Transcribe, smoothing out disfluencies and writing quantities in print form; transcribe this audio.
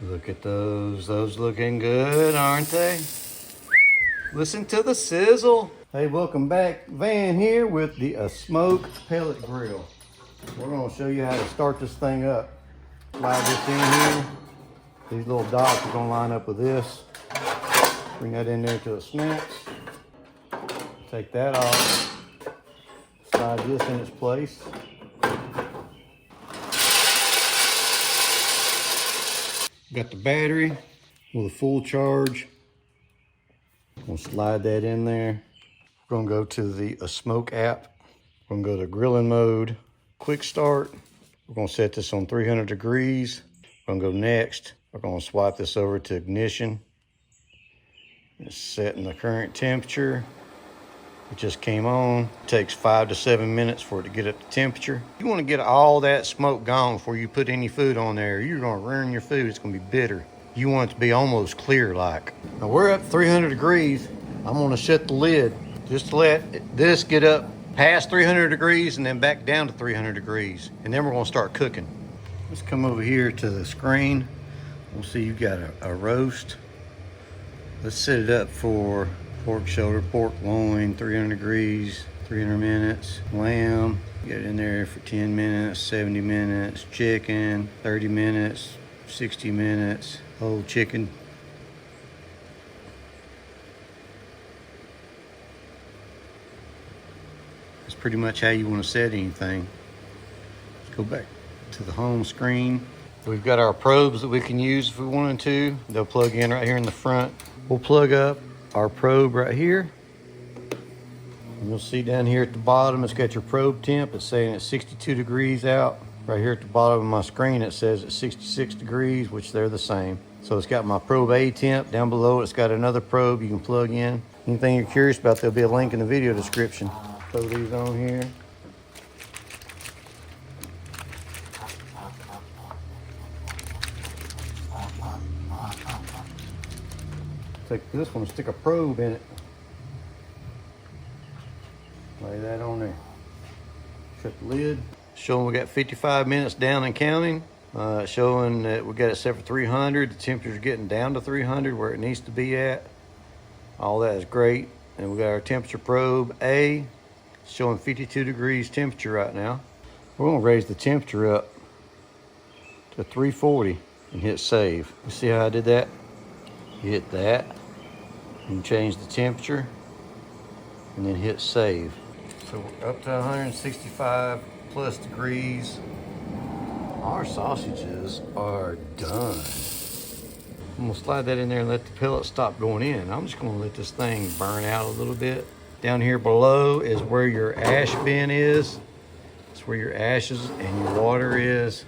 Look at those looking good, aren't they? Listen to the sizzle. Hey, welcome back. Van here with the ASMOKE pellet grill. We're gonna show you how to start this thing up. Slide this in here. These little dots are gonna line up with this. Bring that in there till it snaps. Take that off. Slide this in its place. Got the battery with a full charge. We'll slide that in there. We're gonna go to the ASMOKE app. We're gonna go to grilling mode, quick start. We're gonna set this on 300 degrees. We're gonna go next. We're gonna swipe this over to ignition. It's setting the current temperature. It just came on. It takes 5 to 7 minutes for it to get up to temperature. You want to get all that smoke gone before you put any food on there. You're going to ruin your food. It's going to be bitter. You want it to be almost clear like. Now we're up 300 degrees. I'm going to shut the lid just to let this get up past 300 degrees and then back down to 300 degrees. And then we're going to start cooking. Let's come over here to the screen. We'll see you've got a roast. Let's set it up for pork shoulder, pork loin, 300 degrees, 300 minutes. Lamb, get it in there for 10 minutes, 70 minutes. Chicken, 30 minutes, 60 minutes. Whole chicken. That's pretty much how you want to set anything. Let's go back to the home screen. We've got our probes that we can use if we wanted to. They'll plug in right here in the front. We'll plug up our probe right here. And you'll see down here at the bottom, it's got your probe temp. It's saying it's 62 degrees out. Right here at the bottom of my screen, it says it's 66 degrees, which they're the same. So it's got my probe A temp. Down below, it's got another probe you can plug in. Anything you're curious about, there'll be a link in the video description. Throw these on here. Take this one, stick a probe in it. Lay that on there. Shut the lid. Showing we got 55 minutes down and counting. Showing that we got it set for 300. The temperature's getting down to 300 where it needs to be at. All that is great. And we got our temperature probe A. Showing 52 degrees temperature right now. We're gonna raise the temperature up to 340 and hit save. You see how I did that? You hit that. And change the temperature and then hit save. So we're up to 165 plus degrees. Our sausages are done. I'm gonna slide that in there and let the pellet stop going in. I'm just gonna let this thing burn out a little bit. Down here below is where your ash bin is. It's where your ashes and your water is.